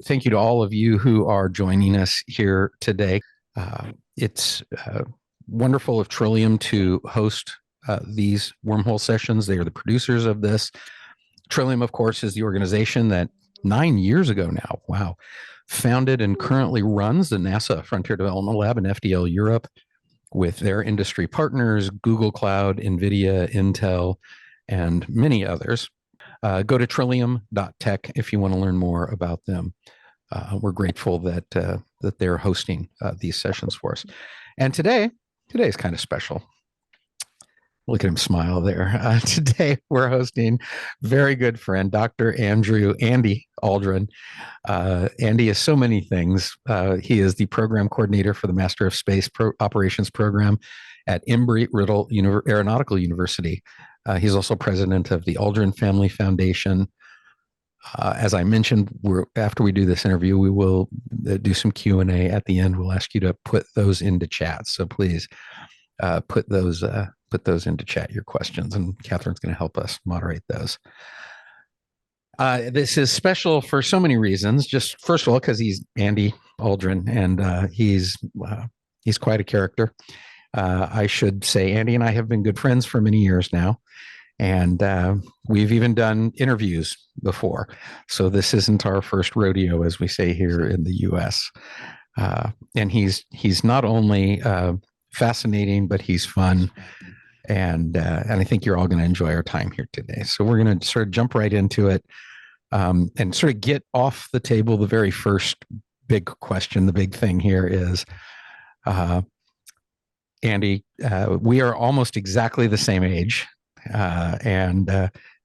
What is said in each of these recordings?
thank you to all of you who are joining us here today. It's wonderful of Trillium to host these wormhole sessions. They are the producers of this. Trillium, of course, is the organization that 9 years ago now, wow, founded and currently runs the NASA Frontier Development Lab in FDL Europe with their industry partners, Google Cloud, NVIDIA, Intel, and many others. Go to trillium.tech if you want to learn more about them. We're grateful that they're hosting these sessions for us. And today is kind of special. Look at him smile there. Today we're hosting very good friend, Dr. Andy Aldrin. Andy is so many things. He is the program coordinator for the Master of Space Operations program at Embry-Riddle Aeronautical University. He's also president of the Aldrin Family Foundation. As I mentioned, after we do this interview, we will do some Q&A at the end. We'll ask you to put those into chat. So please put those into chat, your questions, and Catherine's going to help us moderate those. This is special for so many reasons. Just first of all, because he's Andy Aldrin, and he's quite a character. I should say Andy and I have been good friends for many years now, and we've even done interviews before. So this isn't our first rodeo, as we say here in the U.S. And he's not only fascinating, but he's fun. And I think you're all going to enjoy our time here today. So we're going to sort of jump right into it and sort of get off the table. The very first big question, the big thing here is, Andy, we are almost exactly the same age and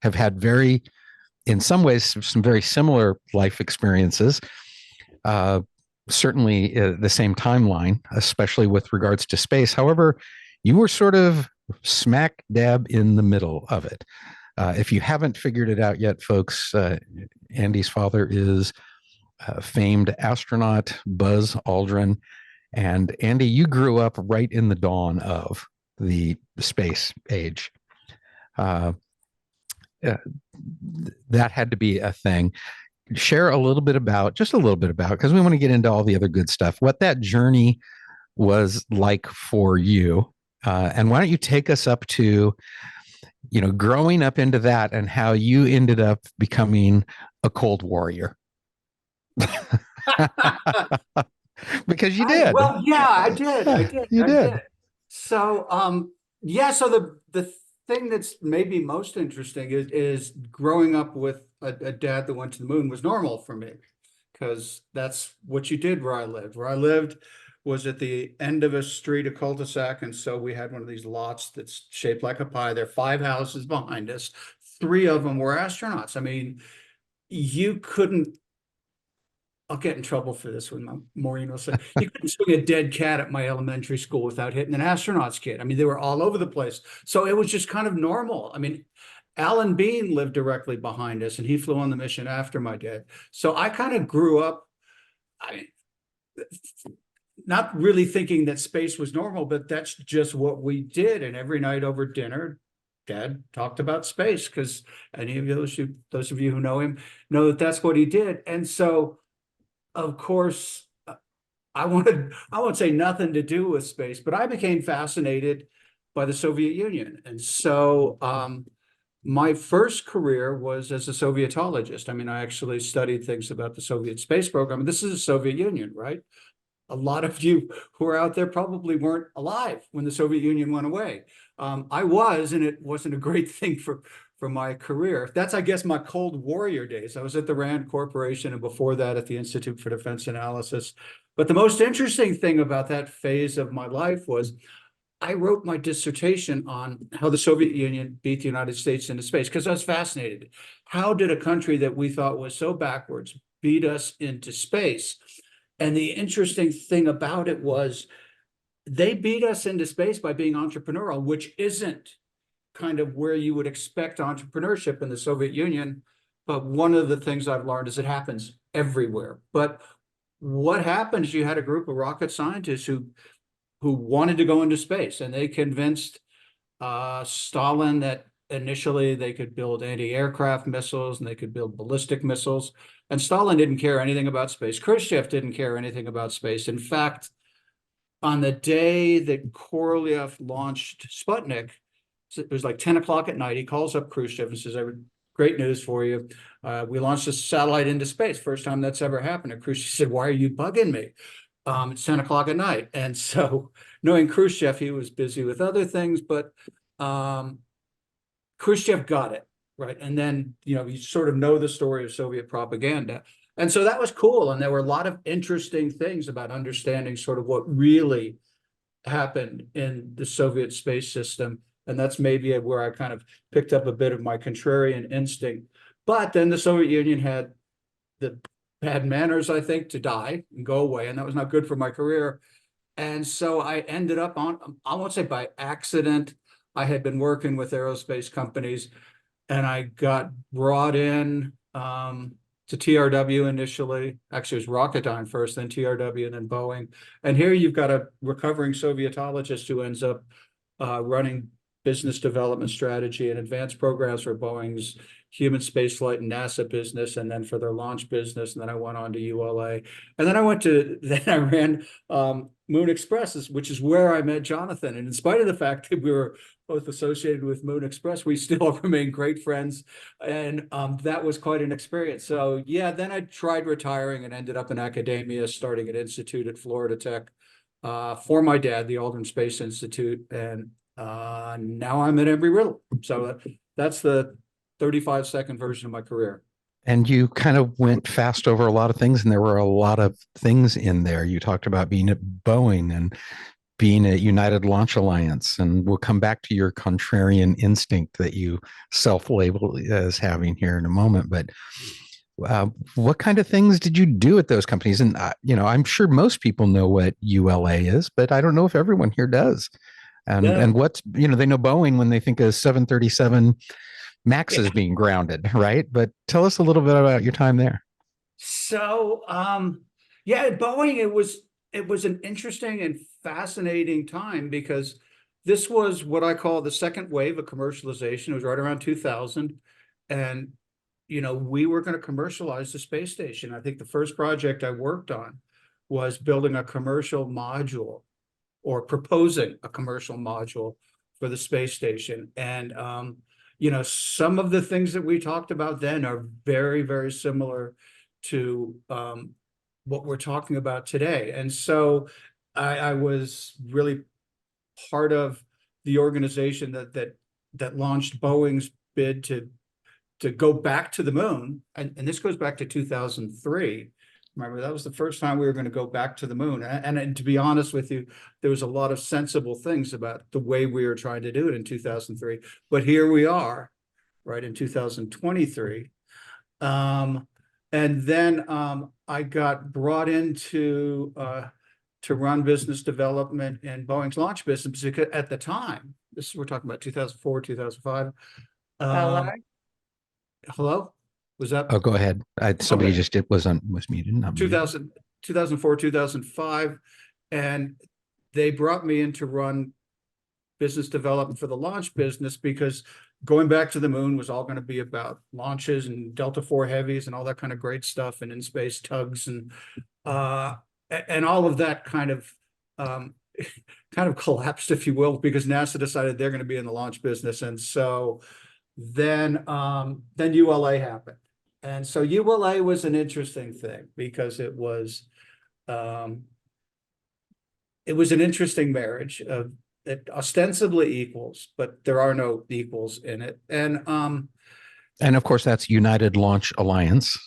have had in some ways, some very similar life experiences. Certainly the same timeline, especially with regards to space. However, you were sort of smack dab in the middle of it. If you haven't figured it out yet, folks, Andy's father is famed astronaut Buzz Aldrin. And Andy, you grew up right in the dawn of the space age. That had to be a thing. Share just a little bit about, because we want to get into all the other good stuff, what that journey was like for you. And why don't you take us up to, growing up into that and how you ended up becoming a Cold Warrior. Because you did. Well, yeah, I did. I did. You I did. did. So, yeah, so the thing that's maybe most interesting is growing up with a dad that went to the moon was normal for me, because that's what you did where I lived. Where I lived was at the end of a street, a cul-de-sac, and so we had one of these lots that's shaped like a pie. There are 5 houses behind us. 3 of them were astronauts. I mean, you couldn't. I'll get in trouble for this when Maureen will say, you couldn't swing a dead cat at my elementary school without hitting an astronaut's kid. I mean, they were all over the place. So it was just kind of normal. I mean, Alan Bean lived directly behind us, and he flew on the mission after my dad. So I kind of grew up, I mean, not really thinking that space was normal, but that's just what we did. And every night over dinner, Dad talked about space, because any of those of you who know him know that that's what he did. And so, of course, I won't say nothing to do with space, but I became fascinated by the Soviet Union. And so my first career was as a Sovietologist. I mean, I actually studied things about the Soviet space program. This is the Soviet Union, right? A lot of you who are out there probably weren't alive when the Soviet Union went away. I was, and it wasn't a great thing for my career. That's, I guess, my Cold Warrior days. I was at the Rand Corporation, and before that at the Institute for Defense Analysis. But the most interesting thing about that phase of my life was I wrote my dissertation on how the Soviet Union beat the United States into space, because I was fascinated. How did a country that we thought was so backwards beat us into space? And the interesting thing about it was they beat us into space by being entrepreneurial, which isn't kind of where you would expect entrepreneurship in the Soviet Union. But one of the things I've learned is it happens everywhere. But what happens, you had a group of rocket scientists who wanted to go into space, and they convinced Stalin that initially they could build anti-aircraft missiles and they could build ballistic missiles. And Stalin didn't care anything about space. Khrushchev didn't care anything about space. In fact, on the day that Korolev launched Sputnik, it was like 10 o'clock at night. He calls up Khrushchev and says, great news for you. We launched a satellite into space. First time that's ever happened. And Khrushchev said, why are you bugging me? It's 10 o'clock at night. And so knowing Khrushchev, he was busy with other things, but Khrushchev got it, right? And then, you sort of know the story of Soviet propaganda. And so that was cool. And there were a lot of interesting things about understanding sort of what really happened in the Soviet space system. And that's maybe where I kind of picked up a bit of my contrarian instinct. But then the Soviet Union had the bad manners, I think, to die and go away. And that was not good for my career. And so I ended up I won't say by accident, I had been working with aerospace companies and I got brought in to TRW initially. Actually, it was Rocketdyne first, then TRW, and then Boeing. And here you've got a recovering Sovietologist who ends up running business development strategy and advanced programs for Boeing's human spaceflight and NASA business, and then for their launch business. And then I went on to ULA. And then I ran Moon Express, which is where I met Jonathan. And in spite of the fact that we were both associated with Moon Express, we still remain great friends. And that was quite an experience. So yeah, then I tried retiring and ended up in academia, starting an institute at Florida Tech for my dad, the Aldrin Space Institute. And now I'm at Embry-Riddle. So that's the 35-second version of my career. And you kind of went fast over a lot of things, and there were a lot of things in there. You talked about being at Boeing and being at United Launch Alliance, and we'll come back to your contrarian instinct that you self-label as having here in a moment. But what kind of things did you do at those companies? And I'm sure most people know what ULA is, but I don't know if everyone here does. And what's they know Boeing when they think of 737 Max is being grounded, right? But tell us a little bit about your time there. So, at Boeing, it was an interesting and fascinating time because this was what I call the second wave of commercialization. It was right around 2000. And, we were going to commercialize the space station. I think the first project I worked on was building a commercial module or proposing a commercial module for the space station. And, some of the things that we talked about then are very, very similar to what we're talking about today. And so I was really part of the organization that launched Boeing's bid to go back to the moon. And this goes back to 2003. Remember, that was the first time we were going to go back to the moon. And to be honest with you, there was a lot of sensible things about the way we were trying to do it in 2003. But here we are, right, in 2023. And then I got brought in to run business development in Boeing's launch business because at the time, we're talking about 2004, 2005. Hello? Was that? Oh, go ahead. Somebody Okay. just was muted. Not 2000, 2004, 2005. And they brought me in to run business development for the launch business because going back to the moon was all going to be about launches and Delta IV heavies and all that kind of great stuff and in-space tugs and all of that kind of collapsed, if you will, because NASA decided they're going to be in the launch business. And so then ULA happened. And so ULA was an interesting thing because it was an interesting marriage of it ostensibly equals, but there are no equals in it. And of course, that's United Launch Alliance.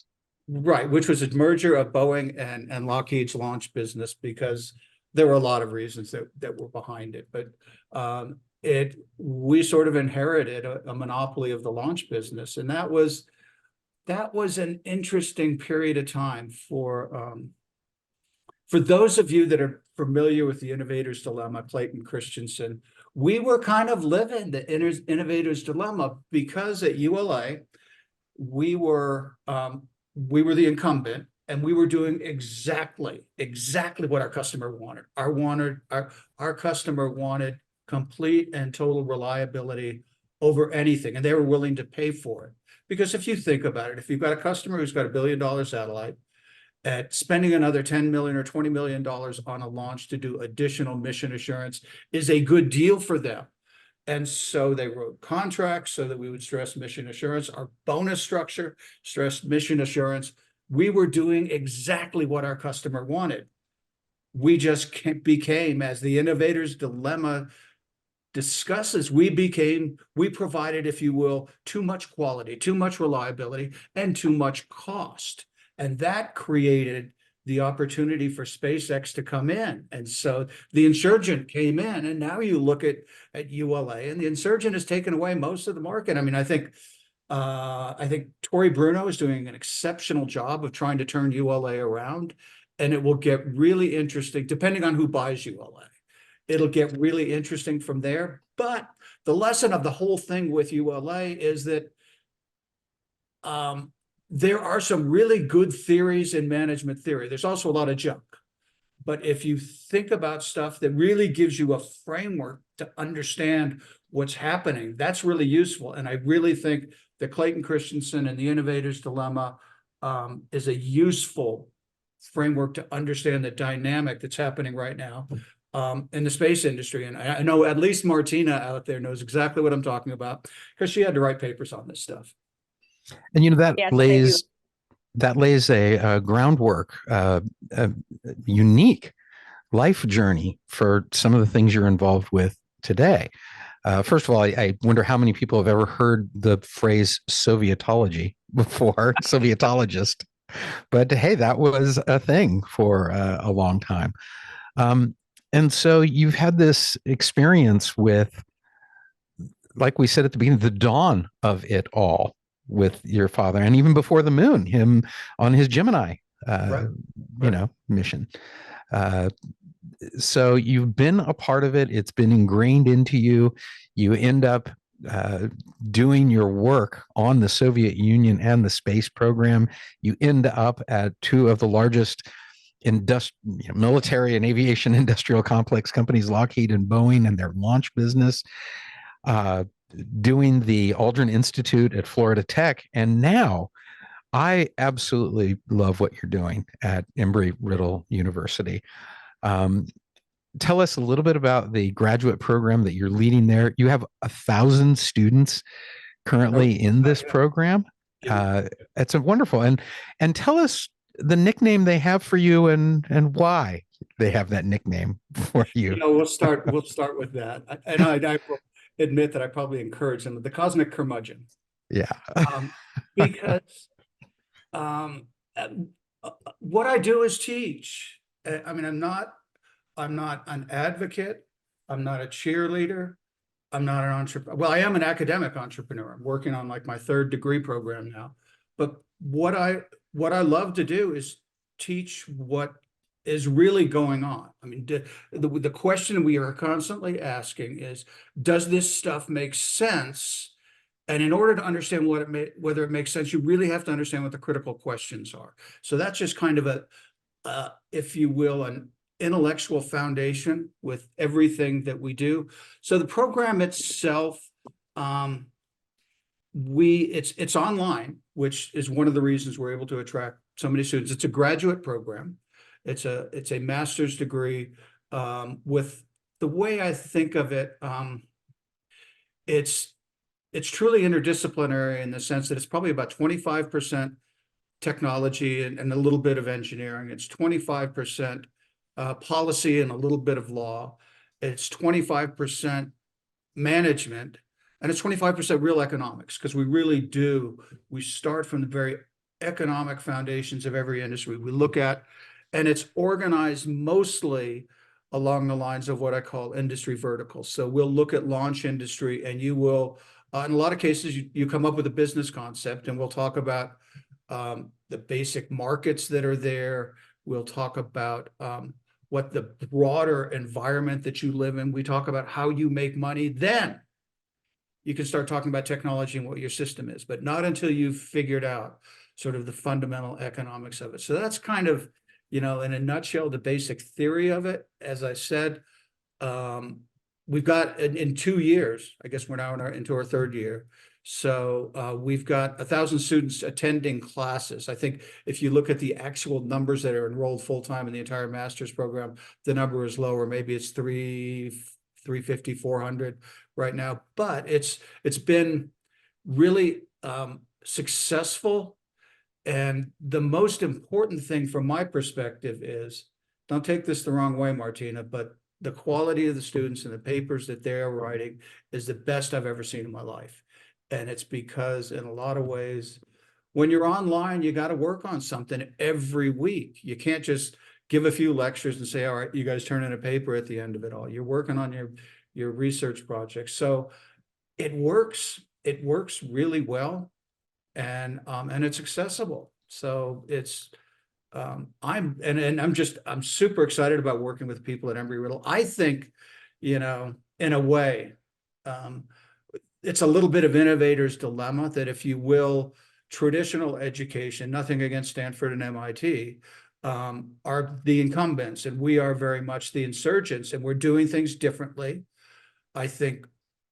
Right, which was a merger of Boeing and Lockheed's launch business because there were a lot of reasons that were behind it. But we sort of inherited a monopoly of the launch business. And that was an interesting period of time for those of you that are familiar with the innovator's dilemma, Clayton Christensen. We were kind of living the innovator's dilemma because at ULA, we were the incumbent and we were doing exactly what our customer wanted. Our customer wanted complete and total reliability over anything, and they were willing to pay for it. Because if you think about it, if you've got a customer who's got $1 billion satellite, at spending another 10 million or $20 million on a launch to do additional mission assurance is a good deal for them. And so they wrote contracts so that we would stress mission assurance. Our bonus structure stressed mission assurance. We were doing exactly what our customer wanted. We just became, as the innovator's dilemma discusses, we provided, if you will, too much quality, too much reliability, and too much cost. And that created the opportunity for SpaceX to come in. And so the insurgent came in, and now you look at ULA, and the insurgent has taken away most of the market. I mean, I think Tori Bruno is doing an exceptional job of trying to turn ULA around, and it will get really interesting depending on who buys ULA. It'll get really interesting from there. But the lesson of the whole thing with ULA is that there are some really good theories in management theory. There's also a lot of junk. But if you think about stuff that really gives you a framework to understand what's happening, that's really useful. And I really think that Clayton Christensen and the Innovator's Dilemma is a useful framework to understand the dynamic that's happening right now in the space industry. And I know at least Martina out there knows exactly what I'm talking about, because she had to write papers on this stuff. And that Yes, lays a groundwork, a unique life journey for some of the things you're involved with today. First of all, I wonder how many people have ever heard the phrase Sovietology before, Sovietologist. But hey, that was a thing for a long time. And so you've had this experience with, like we said at the beginning, the dawn of it all with your father, and even before the moon, him on his Gemini, Right. mission. So you've been a part of it. It's been ingrained into you. You end up doing your work on the Soviet Union and the space program. You end up at two of the largest military and aviation industrial complex companies, Lockheed and Boeing, and their launch business, doing the Aldrin Institute at Florida Tech. And now I absolutely love what you're doing at Embry-Riddle University. Tell us a little bit about the graduate program that you're leading there. You have 1,000 students currently in this program. It's wonderful. And tell us the nickname they have for you and why they have that nickname for you. We'll start with that. And I will admit that I probably encourage them, the cosmic curmudgeon. Yeah. Because what I do is teach. I mean, I'm not an advocate. I'm not a cheerleader. I'm not an entrepreneur. Well, I am an academic entrepreneur. I'm working on like my 3rd degree program now. But what I love to do is teach what is really going on. I mean, the question we are constantly asking is, does this stuff make sense? And in order to understand whether it makes sense, you really have to understand what the critical questions are. So that's just kind of a, if you will, an intellectual foundation with everything that we do. So the program itself, it's online, which is one of the reasons we're able to attract so many students. It's a graduate program. It's a master's degree. With the way I think of it, it's truly interdisciplinary in the sense that it's probably about 25% technology and a little bit of engineering. It's 25% policy and a little bit of law. It's 25% management, and it's 25% real economics, because we start from the very economic foundations of every industry we look at, and it's organized mostly along the lines of what I call industry verticals. So we'll look at launch industry, and you will, in a lot of cases, you come up with a business concept, and we'll talk about the basic markets that are there. We'll talk about what the broader environment that you live in. We talk about how you make money. Then you can start talking about technology and what your system is, but not until you've figured out sort of the fundamental economics of it. So that's kind of, in a nutshell, the basic theory of it. As I said, we've got in 2 years, I guess we're now into our third year. So we've got 1,000 students attending classes. I think if you look at the actual numbers that are enrolled full-time in the entire master's program, the number is lower. Maybe it's 350, 400 right now, but it's been really successful. And the most important thing from my perspective is, don't take this the wrong way, Martina, but the quality of the students and the papers that they're writing is the best I've ever seen in my life. And it's because in a lot of ways, when you're online, you got to work on something every week. You can't just give a few lectures and say, all right, you guys turn in a paper at the end of it all. You're working on your research projects. So it works really well, and it's accessible. So it's I'm super excited about working with people at Embry-Riddle. I think, in a way, it's a little bit of innovator's dilemma that, if you will, traditional education, nothing against Stanford and MIT, are the incumbents, and we are very much the insurgents, and we're doing things differently. I think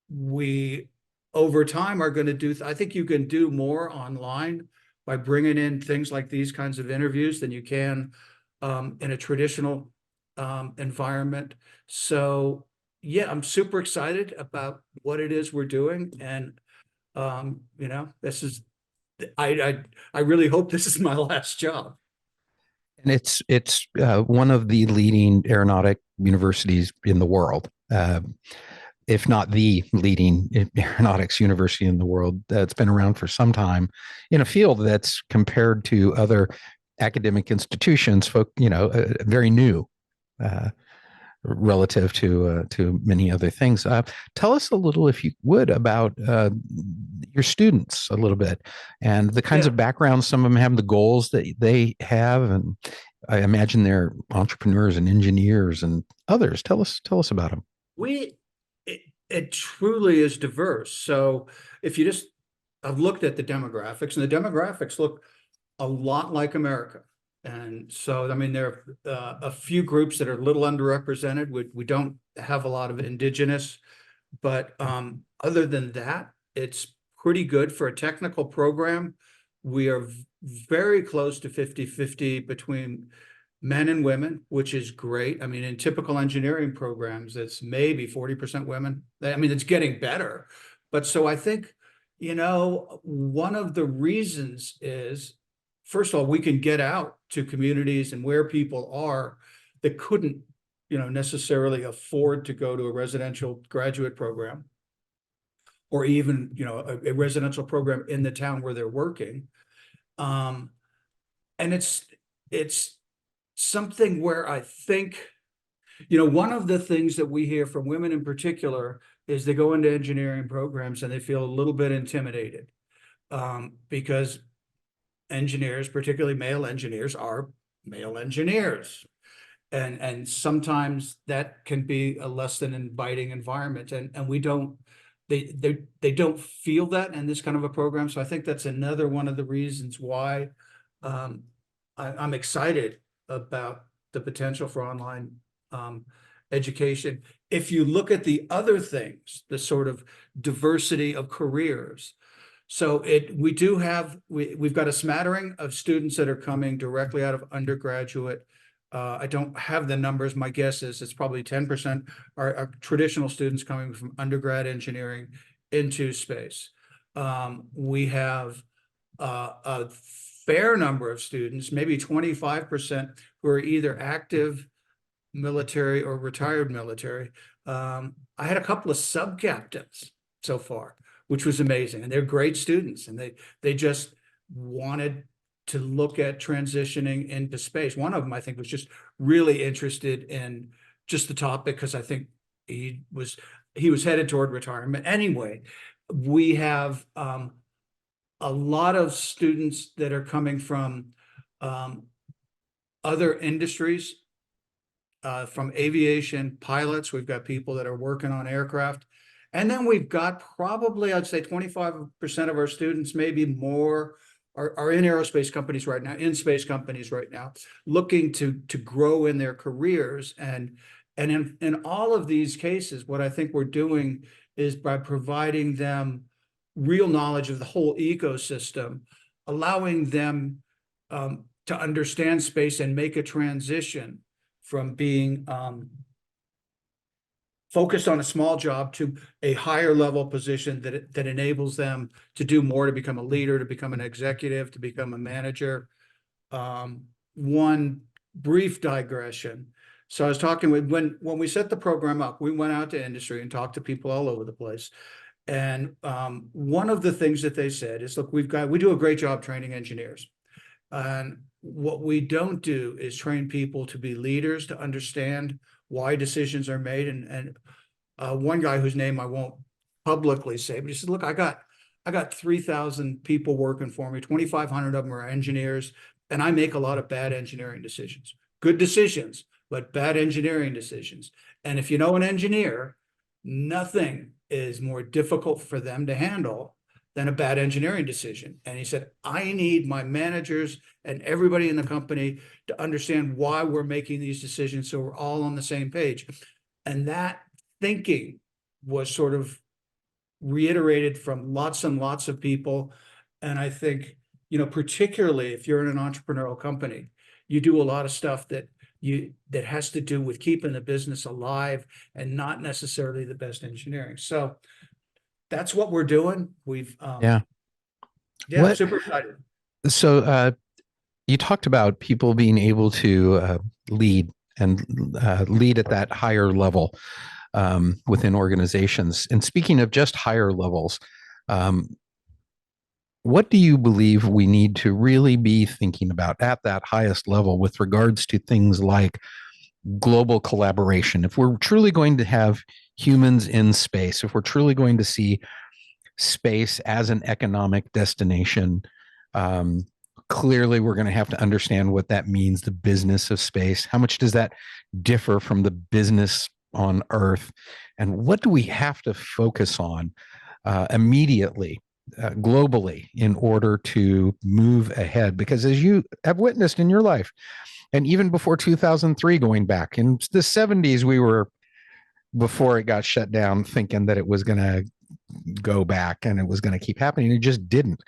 we, over time, are going to do, I think you can do more online by bringing in things like these kinds of interviews than you can in a traditional environment. So yeah, I'm super excited about what it is we're doing. And this is, I really hope this is my last job. And it's one of the leading aeronautic universities in the world, if not the leading aeronautics university in the world. That's been around for some time in a field that's, compared to other academic institutions, very new relative to many other things. Tell us a little, if you would, about your students a little bit, and the kinds of backgrounds some of them have, the goals that they have, and I imagine they're entrepreneurs and engineers and others. Tell us about them. It truly is diverse. So if you just, I've looked at the demographics, and the demographics look a lot like America. And so, I mean, there are a few groups that are a little underrepresented. We don't have a lot of indigenous, but other than that, it's pretty good for a technical program. We are very close to 50-50 between men and women, which is great. I mean, in typical engineering programs, it's maybe 40% women. I mean, it's getting better. But so I think, one of the reasons is, first of all, we can get out to communities and where people are that couldn't, necessarily afford to go to a residential graduate program, or even, a residential program in the town where they're working. And it's something where I think, one of the things that we hear from women in particular is they go into engineering programs and they feel a little bit intimidated, because engineers, particularly male engineers, are male engineers. And sometimes that can be a less than inviting environment. And they don't feel that in this kind of a program. So I think that's another one of the reasons why I'm excited about the potential for online education. If you look at the other things, the sort of diversity of careers, so we've got a smattering of students that are coming directly out of undergraduate. I don't have the numbers. My guess is it's probably 10% are traditional students coming from undergrad engineering into space. We have a fair number of students, maybe 25%, who are either active military or retired military. I had a couple of sub-captains so far, which was amazing. And they're great students, and they just wanted to look at transitioning into space. One of them, I think, was just really interested in just the topic because I think he was headed toward retirement. Anyway, we have a lot of students that are coming from other industries, from aviation, pilots. We've got people that are working on aircraft. And then we've got probably, I'd say 25% of our students, maybe more, are in aerospace companies right now, in space companies right now, looking to grow in their careers and And in all of these cases, what I think we're doing is by providing them real knowledge of the whole ecosystem, allowing them to understand space and make a transition from being focused on a small job to a higher level position that enables them to do more, to become a leader, to become an executive, to become a manager. One brief digression. So I was talking with, when we set the program up, we went out to industry and talked to people all over the place. And one of the things that they said is, look, we do a great job training engineers. And what we don't do is train people to be leaders, to understand why decisions are made. And one guy whose name I won't publicly say, but he said, look, I got 3,000 people working for me, 2,500 of them are engineers, and I make a lot of bad engineering decisions. Good decisions, but bad engineering decisions. And if you know an engineer, nothing is more difficult for them to handle than a bad engineering decision. And he said, I need my managers and everybody in the company to understand why we're making these decisions so we're all on the same page. And that thinking was sort of reiterated from lots and lots of people. And I think, particularly if you're in an entrepreneurial company, you do a lot of stuff that has to do with keeping the business alive and not necessarily the best engineering. So that's what we're doing. We've Yeah. yeah, super excited. So you talked about people being able to lead and lead at that higher level within organizations. And speaking of just higher levels, what do you believe we need to really be thinking about at that highest level with regards to things like global collaboration? If we're truly going to have humans in space, if we're truly going to see space as an economic destination, clearly we're going to have to understand what that means, the business of space. How much does that differ from the business on Earth? And what do we have to focus on immediately, globally, in order to move ahead? Because as you have witnessed in your life, and even before 2003, going back in the 70s, we were, before it got shut down, thinking that it was going to go back and it was going to keep happening. It just didn't.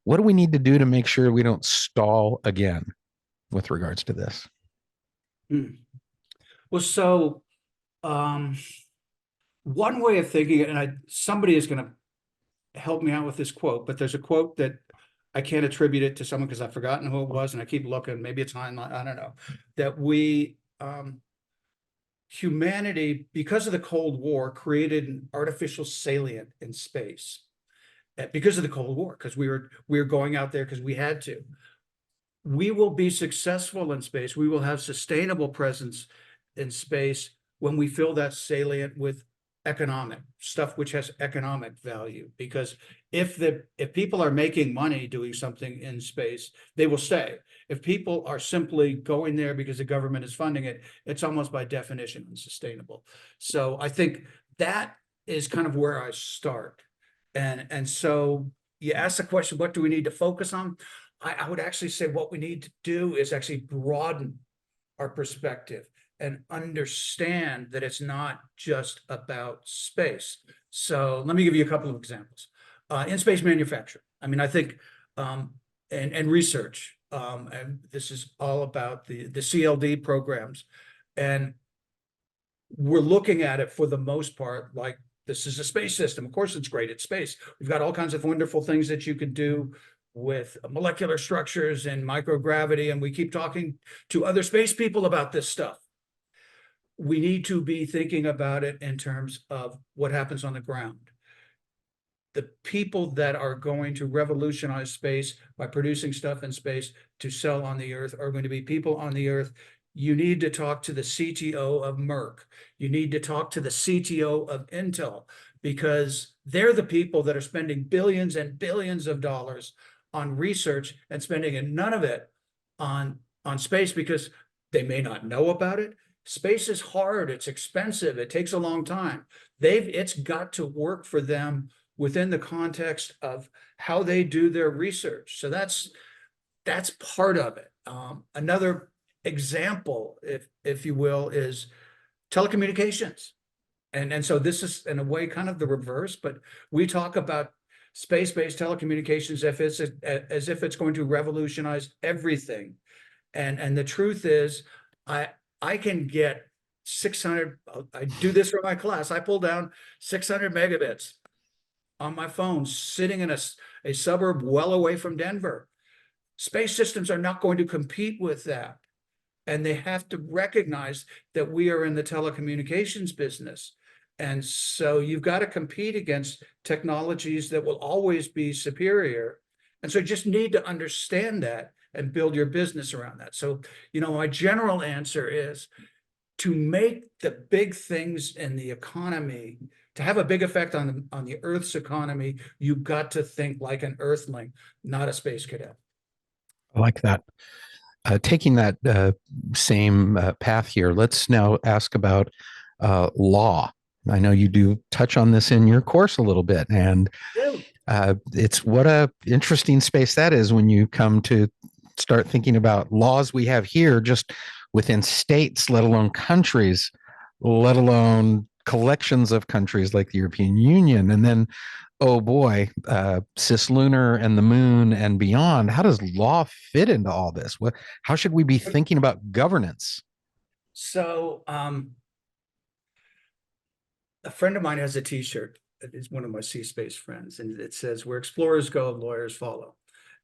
What do we need to do to make sure we don't stall again with regards to this? Well, so one way of thinking, and somebody is going to help me out with this quote, but there's a quote that I can't attribute it to someone because I've forgotten who it was, and I keep looking. Maybe it's Heinlein, I don't know. That humanity, because of the Cold War, created an artificial salient in space. Because of the Cold War, because we were going out there because we had to. We will be successful in space. We will have sustainable presence in space when we fill that salient with economic stuff, which has economic value. Because if people are making money doing something in space, they will stay. If people are simply going there because the government is funding it, it's almost by definition unsustainable. So I think that is kind of where I start. And so you ask the question, what do we need to focus on? I would actually say what we need to do is actually broaden our perspective and understand that it's not just about space. So let me give you a couple of examples. In space manufacturing, I mean, I think, and research, and this is all about the CLD programs. And we're looking at it for the most part like this is a space system. Of course, it's great. It's space. We've got all kinds of wonderful things that you could do with molecular structures and microgravity, and we keep talking to other space people about this stuff. We need to be thinking about it in terms of what happens on the ground. The people that are going to revolutionize space by producing stuff in space to sell on the Earth are going to be people on the Earth. You need to talk to the CTO of Merck. You need to talk to the CTO of Intel, because they're the people that are spending billions and billions of dollars on research and spending none of it on space because they may not know about it. Space is hard. It's expensive. It takes a long time. It's got to work for them within the context of how they do their research. So that's part of it. Another example, if you will, is telecommunications. And so this is in a way kind of the reverse, but we talk about space-based telecommunications as if it's going to revolutionize everything. And the truth is, I can get 600, I do this for my class. I pull down 600 megabits on my phone sitting in a suburb well away from Denver. Space systems are not going to compete with that. And they have to recognize that we are in the telecommunications business. And so you've got to compete against technologies that will always be superior. And so you just need to understand that and build your business around that. So, my general answer is to make the big things in the economy, to have a big effect on the Earth's economy, you've got to think like an Earthling, not a space cadet. I like that. Taking that same path here, let's now ask about law. I know you do touch on this in your course a little bit, and it's what a interesting space that is when you come to start thinking about laws we have here just within states, let alone countries, let alone collections of countries like the European Union, and then oh boy, cislunar and the moon and beyond. How does law fit into all this? How should we be thinking about governance? So, a friend of mine has a T-shirt. It's one of my sea space friends, and it says, "Where explorers go, lawyers follow."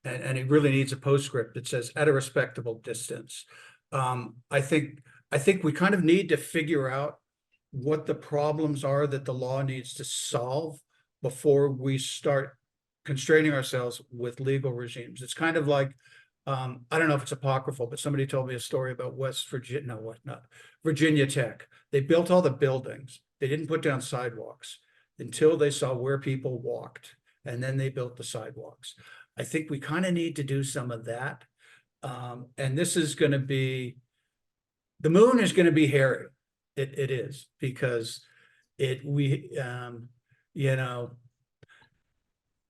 And it really needs a postscript that says, "At a respectable distance." I think we kind of need to figure out what the problems are that the law needs to solve before we start constraining ourselves with legal regimes. It's kind of like, I don't know if it's apocryphal, but somebody told me a story about West Virginia, no, what not, Virginia Tech. They built all the buildings. They didn't put down sidewalks until they saw where people walked, and then they built the sidewalks. I think we kind of need to do some of that. And this is going to be, the moon is going to be hairy. It is, because the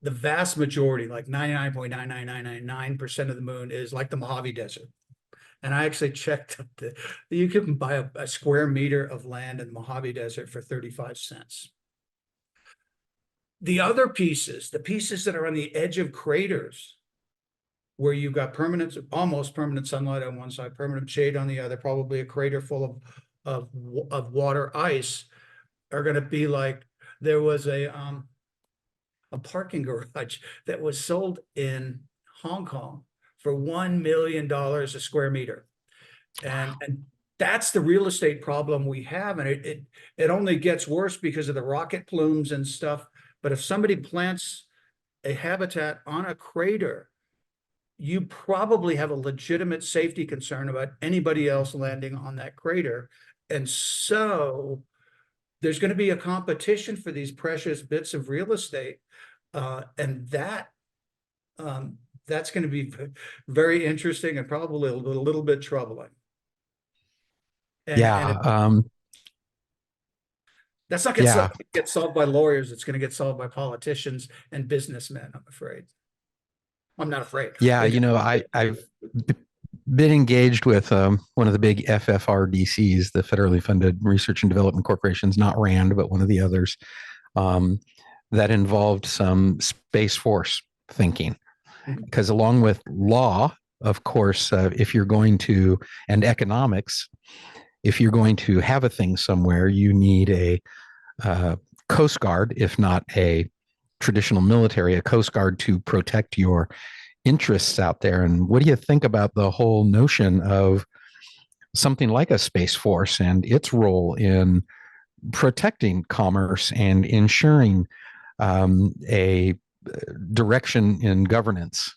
vast majority, like 99.99999% of the moon is like the Mojave Desert. And I actually checked up you can buy a square meter of land in the Mojave Desert for 35 cents. The other pieces, the pieces that are on the edge of craters, where you've got almost permanent sunlight on one side, permanent shade on the other, probably a crater full of water ice, are going to be like, there was a parking garage that was sold in Hong Kong for $1 million a square meter. And that's the real estate problem we have. And it only gets worse because of the rocket plumes and stuff. But if somebody plants a habitat on a crater, you probably have a legitimate safety concern about anybody else landing on that crater. And so there's going to be a competition for these precious bits of real estate. And that's going to be very interesting and probably a little bit troubling. And that's not going to get solved by lawyers. It's going to get solved by politicians and businessmen, I'm afraid. I'm not afraid. Yeah, I've been engaged with one of the big FFRDCs, the federally funded research and development corporations, not RAND, but one of the others, that involved some Space Force thinking. Because along with law, of course, if you're going to, and economics, if you're going to have a thing somewhere, you need a Coast Guard, if not a traditional military, a Coast Guard to protect your interests out there. And what do you think about the whole notion of something like a Space Force and its role in protecting commerce and ensuring a direction in governance?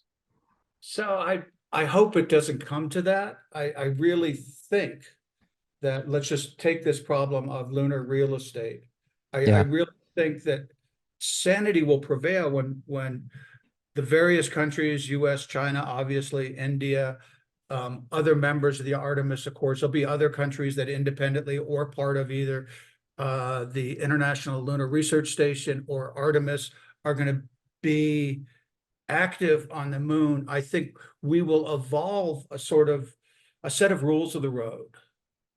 So I hope it doesn't come to that. I really think that, let's just take this problem of lunar real estate. I really think that sanity will prevail when the various countries, US, China, obviously, India, other members of the Artemis Accords. There'll be other countries that independently or part of either the International Lunar Research Station or Artemis are going to be active on the moon. I think we will evolve a set of rules of the road.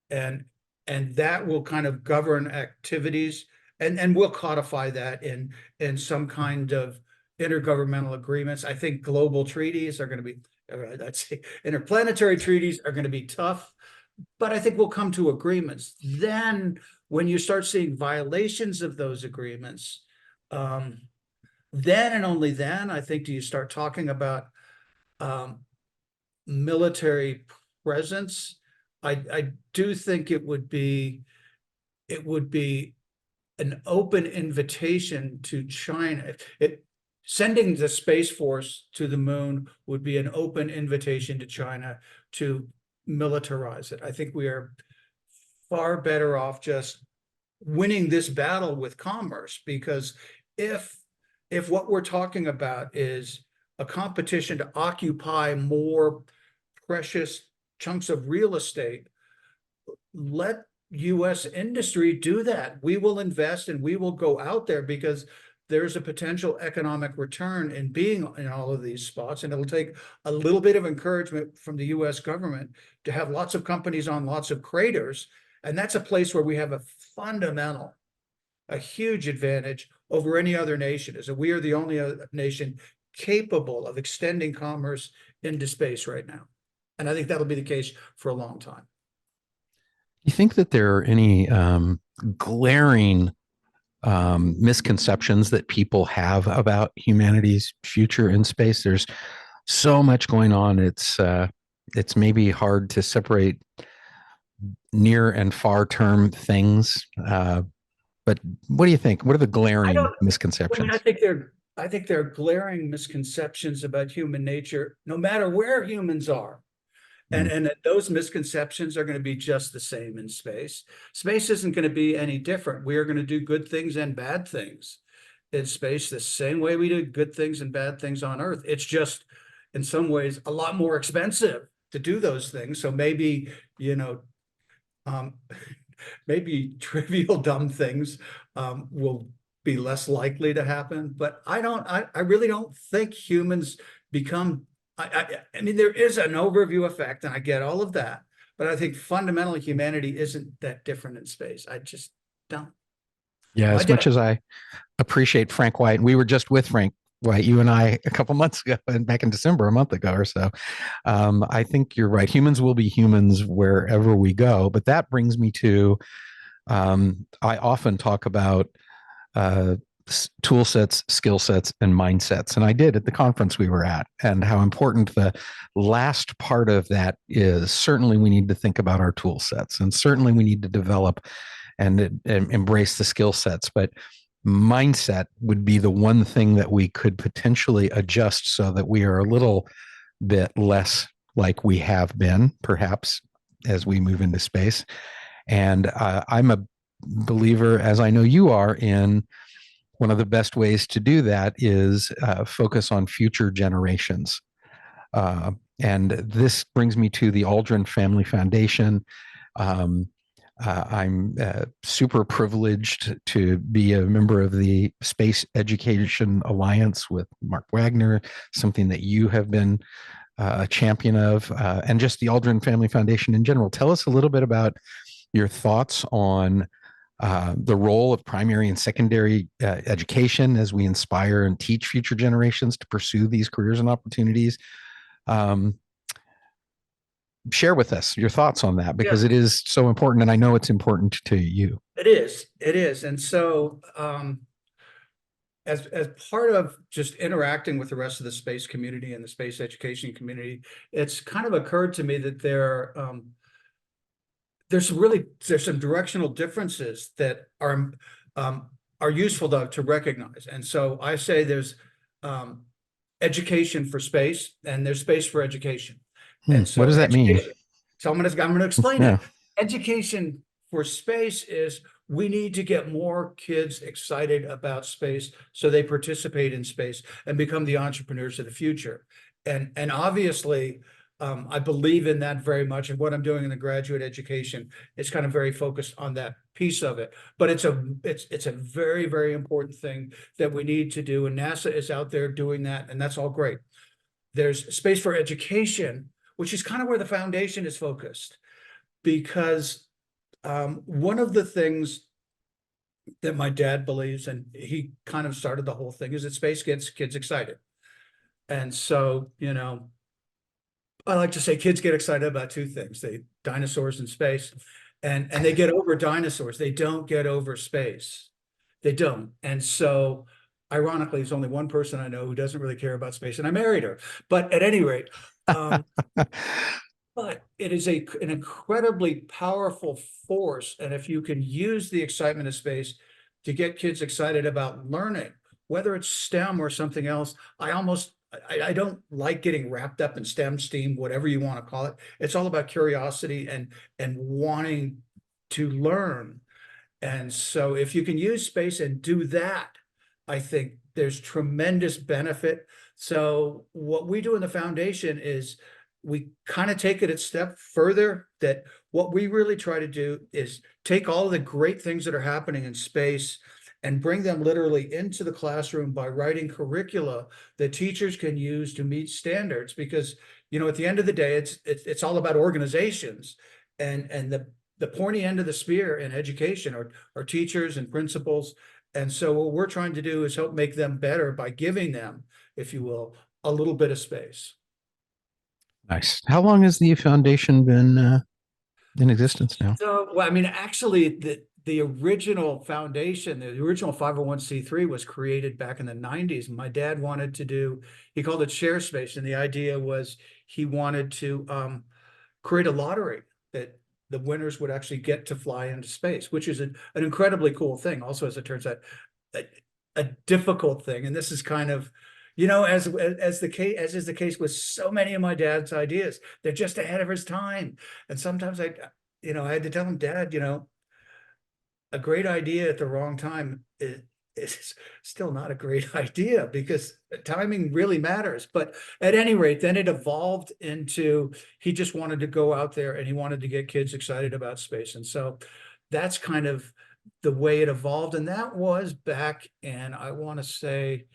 And and that will kind of govern activities, and we'll codify that in some kind of intergovernmental agreements. I think global treaties are going to be, I'd say interplanetary treaties are going to be tough, but I think we'll come to agreements. Then when you start seeing violations of those agreements, then and only then, I think, do you start talking about military presence. I do think it would be an open invitation to China. Sending the Space Force to the moon would be an open invitation to China to militarize it. I think we are far better off just winning this battle with commerce, because if what we're talking about is a competition to occupy more precious chunks of real estate, let US industry do that. We will invest and we will go out there, because there's a potential economic return in being in all of these spots. And it'll take a little bit of encouragement from the US government to have lots of companies on lots of craters. And that's a place where we have a huge advantage over any other nation, is that we are the only nation capable of extending commerce into space right now. And I think that'll be the case for a long time. You think that there are any glaring misconceptions that people have about humanity's future in space? There's so much going on. It's maybe hard to separate near and far term things. But what do you think? What are the glaring misconceptions? I think there are glaring misconceptions about human nature, no matter where humans are. And those misconceptions are going to be just the same in space. Space isn't going to be any different. We are going to do good things and bad things in space the same way we do good things and bad things on Earth. It's just, in some ways, a lot more expensive to do those things. So maybe, maybe trivial, dumb things will be less likely to happen. But I really don't think humans become, I mean, there is an overview effect, and I get all of that, but I think fundamentally humanity isn't that different in space. I just don't. Yeah, as much as I appreciate Frank White, and we were just with Frank White, you and I, a couple months ago, and back in December, a month ago or so. I think you're right. Humans will be humans wherever we go. But that brings me to, I often talk about tool sets, skill sets, and mindsets. And I did at the conference we were at, and how important the last part of that is. Certainly we need to think about our tool sets, and certainly we need to develop and embrace the skill sets. But mindset would be the one thing that we could potentially adjust so that we are a little bit less like we have been, perhaps, as we move into space. And I'm a believer, as I know you are, in one of the best ways to do that is focus on future generations. And this brings me to the Aldrin Family Foundation. I'm super privileged to be a member of the Space Education Alliance with Mark Wagner, something that you have been a champion of, and just the Aldrin Family Foundation in general. Tell us a little bit about your thoughts on the role of primary and secondary education as we inspire and teach future generations to pursue these careers and opportunities. Share with us your thoughts on that, because it is so important, and I know it's important to you. It is. And so as part of just interacting with the rest of the space community and the space education community, it's kind of occurred to me that there's some directional differences that are useful to recognize. And so I say there's education for space, and there's space for education. And so what does that mean? So I'm going to explain it. Education for space is, we need to get more kids excited about space so they participate in space and become the entrepreneurs of the future. And obviously, I believe in that very much. And what I'm doing in the graduate education is kind of very focused on that piece of it. But it's a very, very important thing that we need to do. And NASA is out there doing that. And that's all great. There's space for education, which is kind of where the foundation is focused, because One of the things that my dad believes, and he kind of started the whole thing, is that space gets kids excited. And so, I like to say kids get excited about two things: dinosaurs in space, and they get over dinosaurs. They don't get over space. They don't. And so, ironically, there's only one person I know who doesn't really care about space, and I married her. But at any rate, um, but it is an incredibly powerful force. And if you can use the excitement of space to get kids excited about learning, whether it's STEM or something else, I don't like getting wrapped up in STEM, STEAM, whatever you want to call it. It's all about curiosity and wanting to learn. And so if you can use space and do that, I think there's tremendous benefit. So what we do in the foundation is we kind of take it a step further, that what we really try to do is take all of the great things that are happening in space and bring them literally into the classroom by writing curricula that teachers can use to meet standards. Because, at the end of the day, it's all about organizations, and the pointy end of the spear in education are teachers and principals. And so what we're trying to do is help make them better by giving them, if you will, a little bit of space. Nice. How long has the foundation been in existence now? So, well, I mean, actually, the original foundation, the original 501(c)(3) was created back in the 90s. My dad wanted to he called it share space. And the idea was he wanted to create a lottery that the winners would actually get to fly into space, which is an incredibly cool thing. Also, as it turns out, a, a difficult thing. And this is kind of, as is the case with so many of my dad's ideas, they're just ahead of his time. And sometimes I had to tell him, Dad, a great idea at the wrong time is still not a great idea, because timing really matters. But at any rate, then it evolved into, he just wanted to go out there and he wanted to get kids excited about space. And so that's kind of the way it evolved. And that was back in, I want to say,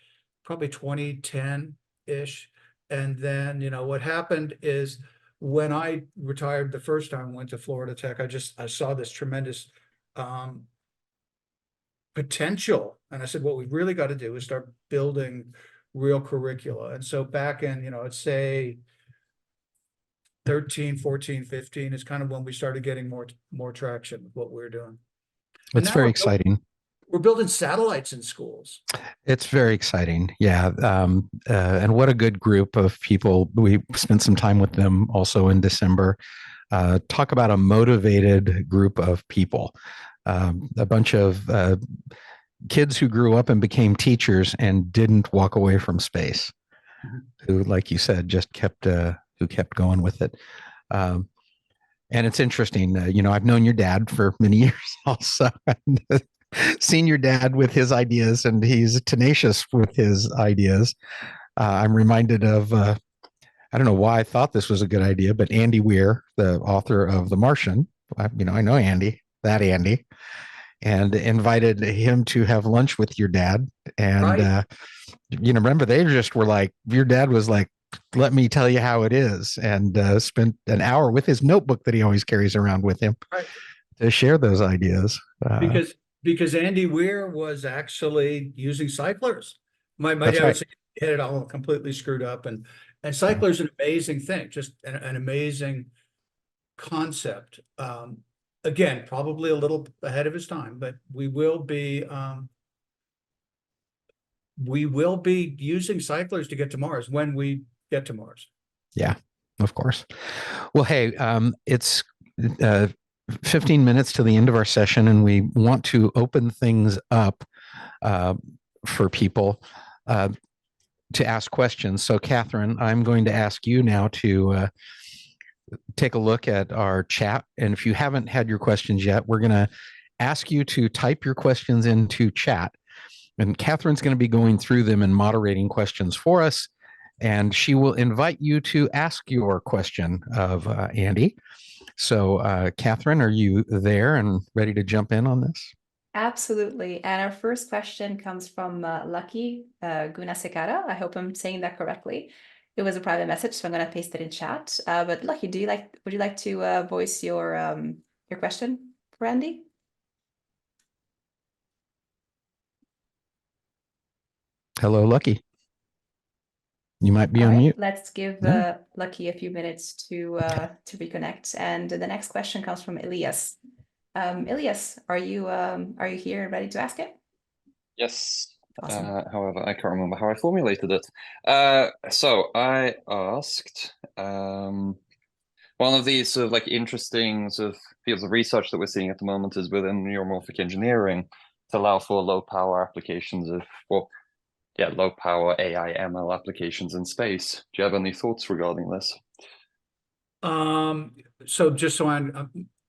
probably 2010-ish. And then, what happened is, when I retired the first time, went to Florida Tech, I saw this tremendous potential. And I said, what we really got to do is start building real curricula. And so back in, I'd say 13, 14, 15 is kind of when we started getting more traction with what we're doing. And It's now very exciting. we're building satellites in schools. It's very exciting. Yeah. And what a good group of people. We spent some time with them also in December. Talk about a motivated group of people. A bunch of kids who grew up and became teachers and didn't walk away from space, who, like you said, just kept going with it. And it's interesting. I've known your dad for many years also. Seen your dad with his ideas, and he's tenacious with his ideas. I'm reminded of, I don't know why I thought this was a good idea, but Andy Weir, the author of The Martian, I know Andy, and invited him to have lunch with your dad. And, Right. Remember, they just were like, your dad was like, let me tell you how it is, and spent an hour with his notebook that he always carries around with him Right. to share those ideas. Because Andy Weir was actually using cyclers. My That's dad would right. say he had it all completely screwed up, and Yeah. cyclers an amazing thing, just an amazing concept. Again, probably a little ahead of his time, but we will be using cyclers to get to Mars when we get to Mars. Yeah, of course. Well, hey, it's uh, 15 minutes to the end of our session, and we want to open things up uh, for people to ask questions. So, Catherine, I'm going to ask you now to take a look at our chat. And if you haven't had your questions yet, we're going to ask you to type your questions into chat. And Catherine's going to be going through them and moderating questions for us. And she will invite you to ask your question of Andy. So, Catherine, are you there and ready to jump in on this? Absolutely. And our first question comes from Lucky Gunasekara. I hope I'm saying that correctly. It was a private message, so I'm going to paste it in chat. But Lucky, would you like to voice your question? Randy? Hello, Lucky. You might be All on right, mute. let's give No? Lucky a few minutes to reconnect. And the next question comes from Elias. Elias, are you here and ready to ask it? Yes. Awesome. However, I can't remember how I formulated it. So I asked one of these sort of like interesting sort of fields of research that we're seeing at the moment is within neuromorphic engineering to allow for low power applications of, well, yeah, low power AI ML applications in space. Do you have any thoughts regarding this? So just so I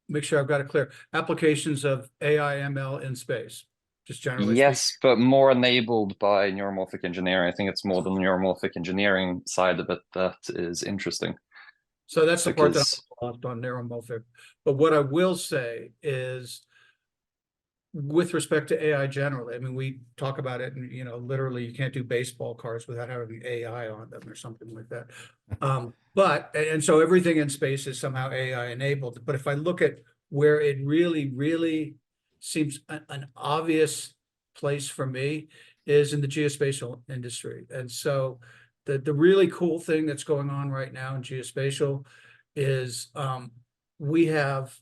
make sure I've got it clear, applications of AI ML in space, just generally Yes, speaking. but more enabled by neuromorphic engineering. I think it's more the neuromorphic engineering side of it that is interesting. So that's the part that Because I'm lost on neuromorphic. But what I will say is, with respect to AI generally, I mean, we talk about it and, literally you can't do baseball cards without having AI on them or something like that. And so everything in space is somehow AI enabled. But if I look at where it really, really seems an obvious place for me is in the geospatial industry. And so the really cool thing that's going on right now in geospatial is we have,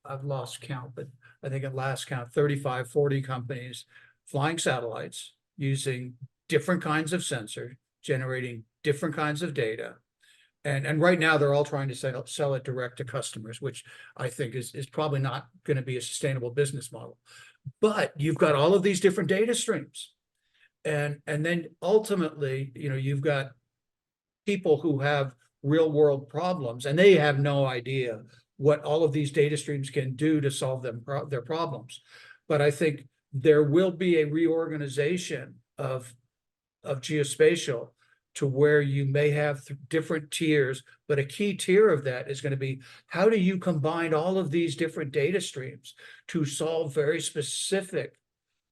I've lost count, but I think at last count, 35, 40 companies flying satellites using different kinds of sensor, generating different kinds of data. And right now they're all trying to sell it direct to customers, which I think is probably not going to be a sustainable business model. But you've got all of these different data streams. And then ultimately, you've got people who have real world problems and they have no idea what all of these data streams can do to solve their problems. But I think there will be a reorganization of geospatial to where you may have different tiers, but a key tier of that is going to be, how do you combine all of these different data streams to solve very specific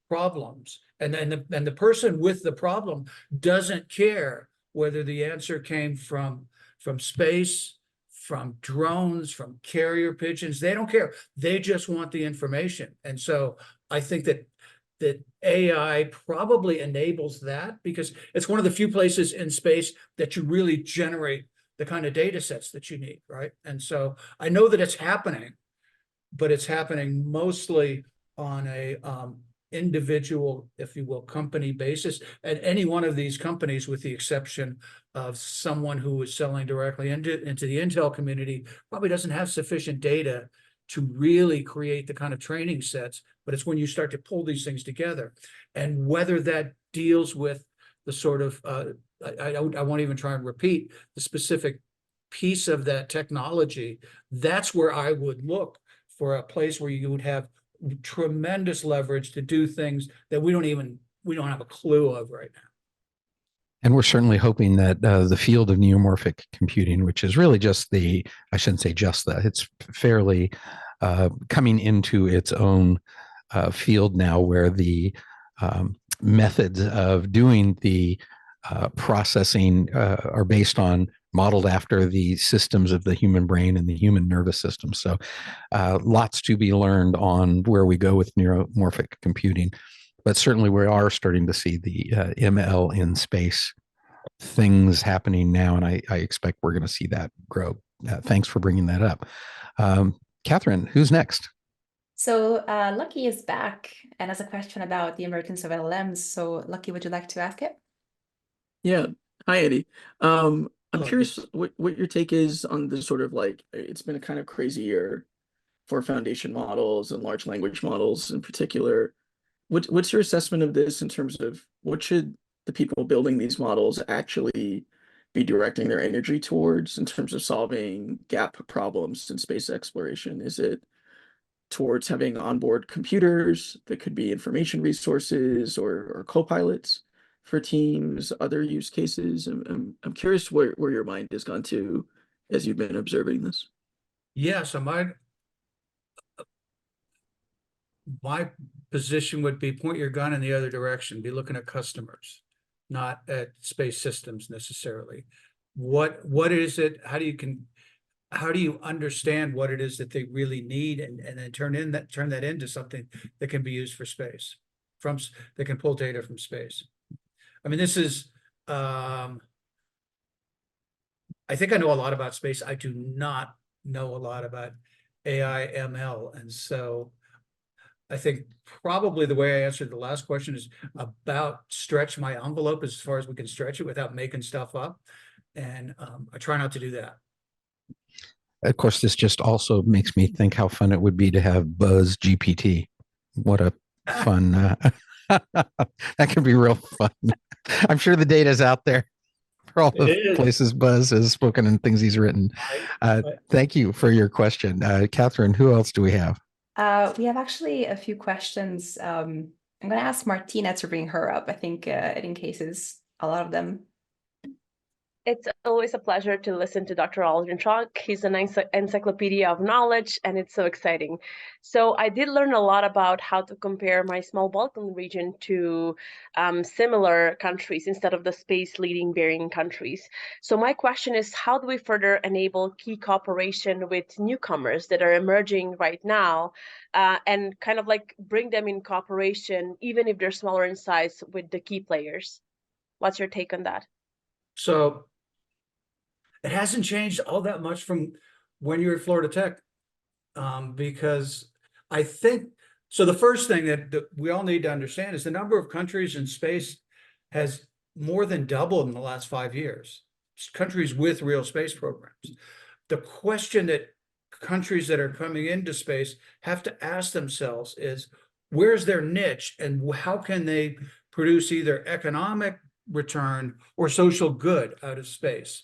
problems? And the person with the problem doesn't care whether the answer came from space, from drones, from carrier pigeons. They don't care. They just want the information. And so I think that AI probably enables that, because it's one of the few places in space that you really generate the kind of data sets that you need, right? And so I know that it's happening, but it's happening mostly on a individual, if you will, company basis. And any one of these companies, with the exception of someone who is selling directly into the Intel community, probably doesn't have sufficient data to really create the kind of training sets. But it's when you start to pull these things together, and whether that deals with the sort of, I won't even try and repeat the specific piece of that technology, that's where I would look for a place where you would have tremendous leverage to do things that we don't have a clue of right now. And we're certainly hoping that the field of neuromorphic computing, which is really just I shouldn't say just that, it's fairly coming into its own field now, where the methods of doing the processing are based on, modeled after the systems of the human brain and the human nervous system. So lots to be learned on where we go with neuromorphic computing. But certainly we are starting to see the ML in space things happening now, and I expect we're going to see that grow. Thanks for bringing that up. Catherine, who's next? So Lucky is back and has a question about the emergence of LLMs. So Lucky, would you like to ask it? Yeah. Hi, Eddie. I'm Hello. curious what your take is on the sort of like, it's been a kind of crazy year for foundation models and large language models in particular. What's your assessment of this in terms of what should the people building these models actually be directing their energy towards in terms of solving gap problems in space exploration? Is it towards having onboard computers that could be information resources or co-pilots for teams, other use cases? I'm curious where your mind has gone to as you've been observing this. Yeah, so my position would be, point your gun in the other direction, be looking at customers, not at space systems necessarily. What is it? How how do you understand what it is that they really need and then turn that into something that can be used for space that can pull data from space. I mean, this is, I think I know a lot about space. I do not know a lot about AI ML. And so I think probably the way I answered the last question is about stretch my envelope as far as we can stretch it without making stuff up. And I try not to do that. Of course, this just also makes me think how fun it would be to have Buzz GPT. What a fun, that could be real fun. I'm sure the data's out there for all It the is. places Buzz has spoken and things he's written. Thank you for your question. Catherine, who else do we have? We have actually a few questions. I'm going to ask Martina to bring her up. I think it encases a lot of them. It's always a pleasure to listen to Dr. Aldrin talk. He's an encyclopedia of knowledge, and it's so exciting. So I did learn a lot about how to compare my small Balkan region to similar countries instead of the space leading bearing countries. So my question is, how do we further enable key cooperation with newcomers that are emerging right now and kind of like bring them in cooperation, even if they're smaller in size, with the key players? What's your take on that? So it hasn't changed all that much from when you were at Florida Tech, because I think, so the first thing that we all need to understand is the number of countries in space has more than doubled in the last 5 years. It's countries with real space programs. The question that countries that are coming into space have to ask themselves is, where's their niche and how can they produce either economic return or social good out of space?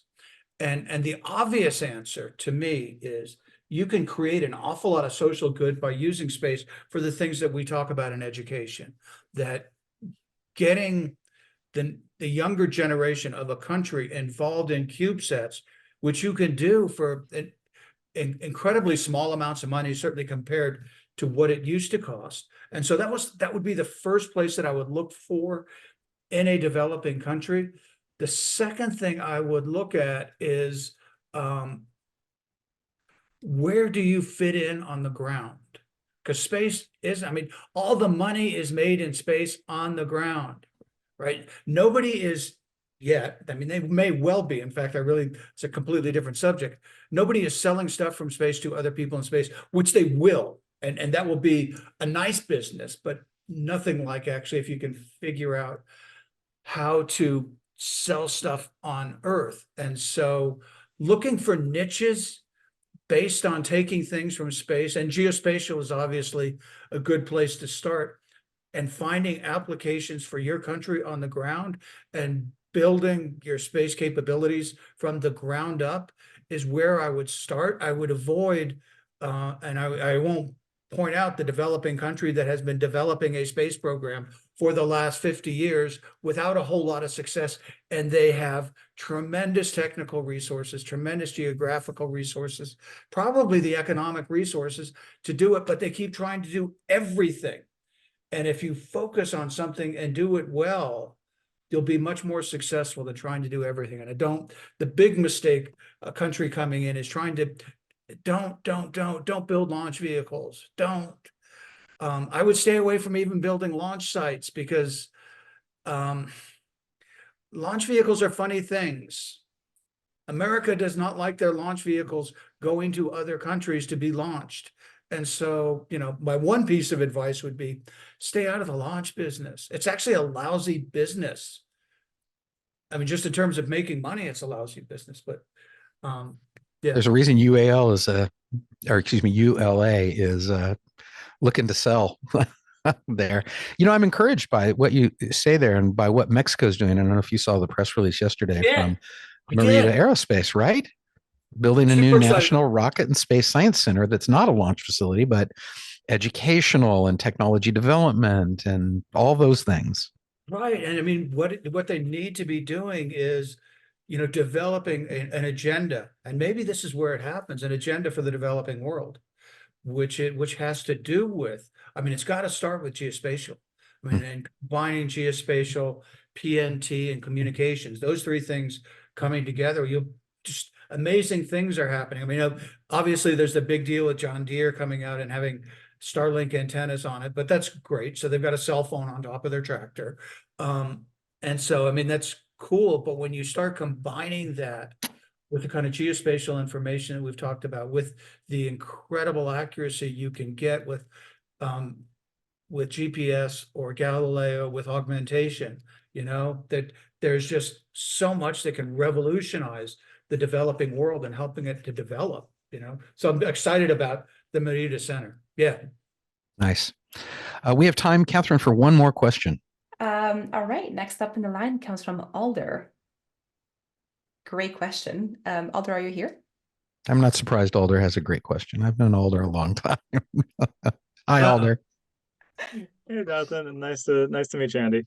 And the obvious answer to me is you can create an awful lot of social good by using space for the things that we talk about in education, that getting the younger generation of a country involved in CubeSats, which you can do for incredibly small amounts of money, certainly compared to what it used to cost. And so that would be the first place that I would look for in a developing country. The second thing I would look at is where do you fit in on the ground? Because space is, I mean, all the money is made in space on the ground, right? Nobody is yet, I mean, they may well be. In fact, it's a completely different subject. Nobody is selling stuff from space to other people in space, which they will. And that will be a nice business, but nothing like actually if you can figure out how to sell stuff on Earth. And so looking for niches based on taking things from space, and geospatial is obviously a good place to start, and finding applications for your country on the ground and building your space capabilities from the ground up is where I would start. I would avoid, and I won't point out the developing country that has been developing a space program for the last 50 years without a whole lot of success. And they have tremendous technical resources, tremendous geographical resources, probably the economic resources to do it, but they keep trying to do everything. And if you focus on something and do it well, you'll be much more successful than trying to do everything. And the big mistake a country coming in is trying to don't build launch vehicles. Don't. I would stay away from even building launch sites because launch vehicles are funny things. America does not like their launch vehicles going to other countries to be launched. And so, my one piece of advice would be stay out of the launch business. It's actually a lousy business. I mean, just in terms of making money, it's a lousy business, but yeah. There's a reason ULA is looking to sell there. I'm encouraged by what you say there and by what Mexico's doing. I don't know if you saw the press release yesterday from Merida Aerospace, right? Building a new national rocket and space science center that's not a launch facility, but educational and technology development and all those things. Right. And I mean, what they need to be doing is, developing an agenda. And maybe this is where it happens, an agenda for the developing world, which has to do with, I mean, it's got to start with geospatial. I mean, and combining geospatial, PNT, and communications, those three things coming together, just amazing things are happening. I mean, obviously there's the big deal with John Deere coming out and having Starlink antennas on it, but that's great. So they've got a cell phone on top of their tractor. And so, I mean, that's cool. But when you start combining that with the kind of geospatial information that we've talked about, with the incredible accuracy you can get with GPS or Galileo, with augmentation, that there's just so much that can revolutionize the developing world and helping it to develop, So I'm excited about the Merida Center. Yeah. Nice. We have time, Catherine, for one more question. All right. Next up in the line comes from Alder. Great question. Alder, are you here? I'm not surprised Alder has a great question. I've known Alder a long time. Hi, Alder. Hey, Jonathan, and nice to meet you, Andy.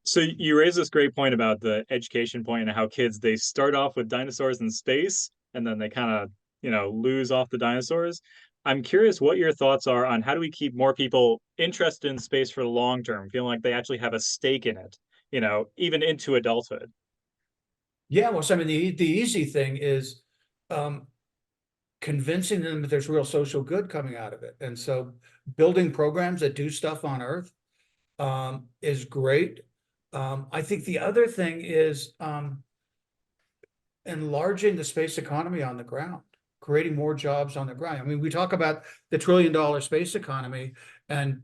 So you raised this great point about the education point and how kids, they start off with dinosaurs in space and then they kind of, lose off the dinosaurs. I'm curious what your thoughts are on how do we keep more people interested in space for the long term, feeling like they actually have a stake in it, even into adulthood. Yeah, well, so I mean, the easy thing is convincing them that there's real social good coming out of it. And so building programs that do stuff on Earth is great. I think the other thing is enlarging the space economy on the ground, creating more jobs on the ground. I mean, we talk about the $1 trillion space economy, and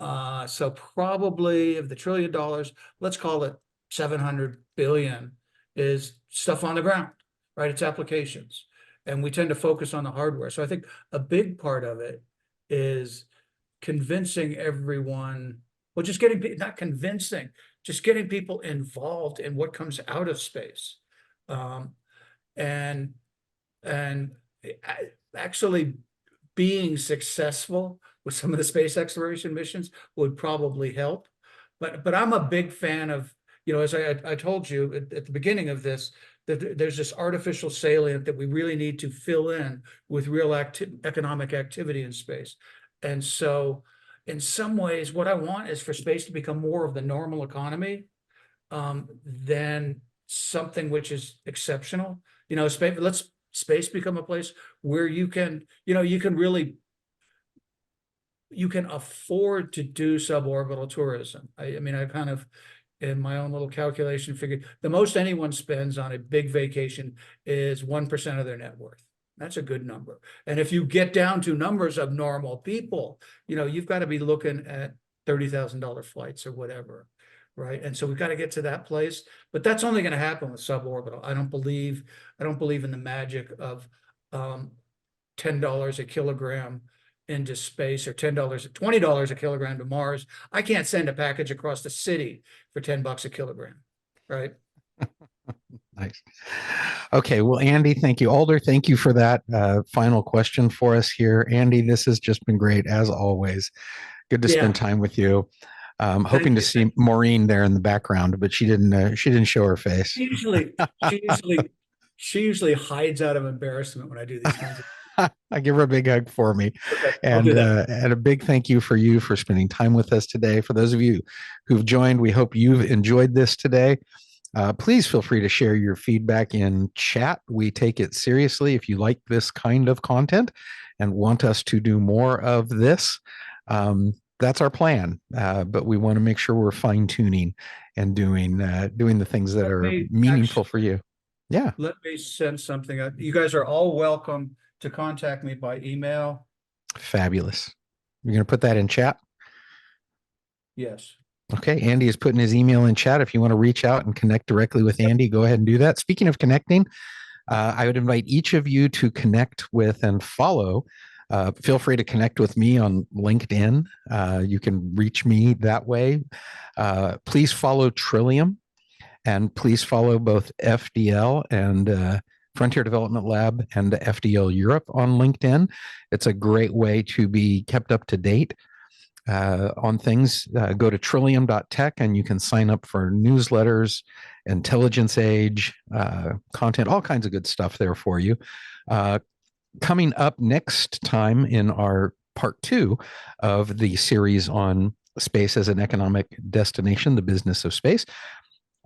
so probably of the $1 trillion, let's call it 700 billion is stuff on the ground, right? It's applications. And we tend to focus on the hardware. So I think a big part of it is convincing everyone, well, just not convincing, just getting people involved in what comes out of space. And actually being successful with some of the space exploration missions would probably help. But I'm a big fan of, as I told you at the beginning of this, that there's this artificial salient that we really need to fill in with real economic activity in space. And so in some ways, what I want is for space to become more of the normal economy than something which is exceptional. Let's space become a place where you can afford to do suborbital tourism. I mean, I kind of, in my own little calculation, figured the most anyone spends on a big vacation is 1% of their net worth. That's a good number. And if you get down to numbers of normal people, you've got to be looking at $30,000 flights or whatever, right? And so we've got to get to that place, but that's only going to happen with suborbital. I don't believe in the magic of $10 a kilogram into space, or $20 a kilogram to Mars. I can't send a package across the city for $10 a kilogram, right? Nice. Okay, well, Andy, thank you. Alder, thank you for that final question for us here. Andy, this has just been great as always. Good to spend time with you. Hoping to see Maureen there in the background, but she didn't show her face. She usually hides out of embarrassment when I do these kinds of. I give her a big hug for me. Okay, and a big thank you for you for spending time with us today. For those of you who've joined, we hope you've enjoyed this today. Please feel free to share your feedback in chat. We take it seriously. If you like this kind of content and want us to do more of this, that's our plan. But we want to make sure we're fine tuning and doing the things that are meaningful for you. Yeah. Let me send something out. You guys are all welcome to contact me by email. Fabulous. You're going to put that in chat? Yes. Okay. Andy is putting his email in chat. If you want to reach out and connect directly with Andy, go ahead and do that. Speaking of connecting, I would invite each of you to connect with and follow. Feel free to connect with me on LinkedIn. You can reach me that way. Please follow Trillium, and please follow both FDL and Frontier Development Lab and FDL Europe on LinkedIn. It's a great way to be kept up to date on things. Go to trillium.tech and you can sign up for newsletters, intelligence age, content, all kinds of good stuff there for you. Coming up next time in our part 2 of the series on space as an economic destination, the business of space,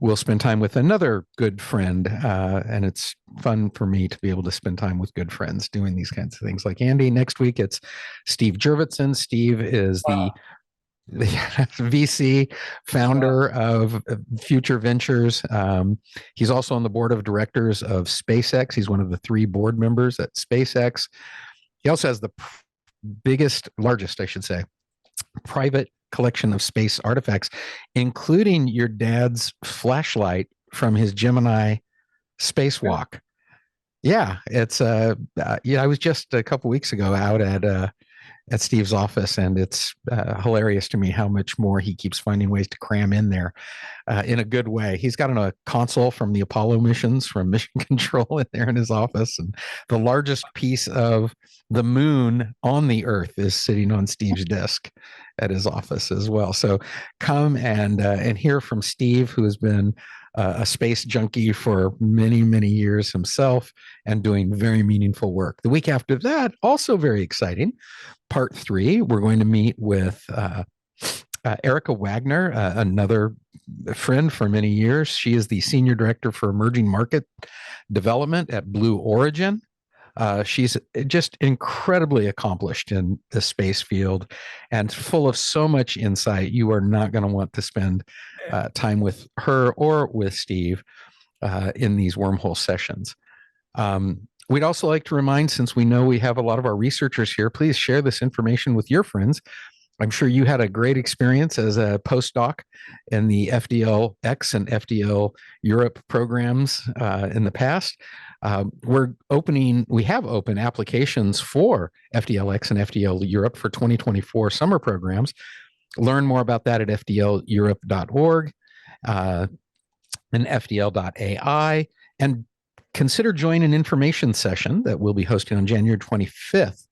we'll spend time with another good friend. And it's fun for me to be able to spend time with good friends doing these kinds of things. Like Andy, next week it's Steve Jurvetson. Steve is the VC founder of Future Ventures. He's also on the board of directors of SpaceX. He's one of the 3 board members at SpaceX. He also has the largest, I should say, private collection of space artifacts, including your dad's flashlight from his Gemini spacewalk. Yeah, it's I was just a couple weeks ago out at Steve's office, and it's hilarious to me how much more he keeps finding ways to cram in there in a good way. He's got a console from the Apollo missions from Mission Control in there in his office, and the largest piece of the moon on the Earth is sitting on Steve's desk at his office as well. So come and hear from Steve, who has been a space junkie for many, many years himself and doing very meaningful work. The week after that, also very exciting, part 3, we're going to meet with Erica Wagner, another friend for many years. She is the Senior Director for Emerging Market Development at Blue Origin. She's just incredibly accomplished in the space field and full of so much insight. You are not going to want to spend time with her or with Steve in these wormhole sessions. We'd also like to remind, since we know we have a lot of our researchers here, please share this information with your friends. I'm sure you had a great experience as a postdoc in the FDL-X and FDL Europe programs in the past. We have open applications for FDL-X and FDL Europe for 2024 summer programs. Learn more about that at fdleurope.org and fdl.ai, and consider joining an information session that we'll be hosting on January 25th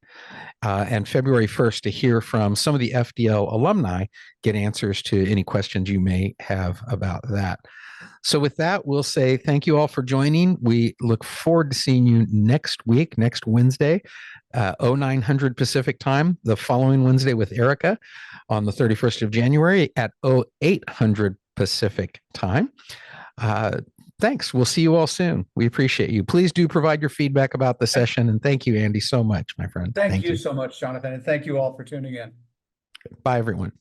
and February 1st to hear from some of the FDL alumni, get answers to any questions you may have about that. So with that, we'll say thank you all for joining. We look forward to seeing you next week, next Wednesday, 0900 Pacific time, the following Wednesday with Erica on the 31st of January at 0800 Pacific time. Thanks. We'll see you all soon. We appreciate you. Please do provide your feedback about the session. And thank you, Andy, so much, my friend. Thank you so much, Jonathan. And thank you all for tuning in. Bye, everyone.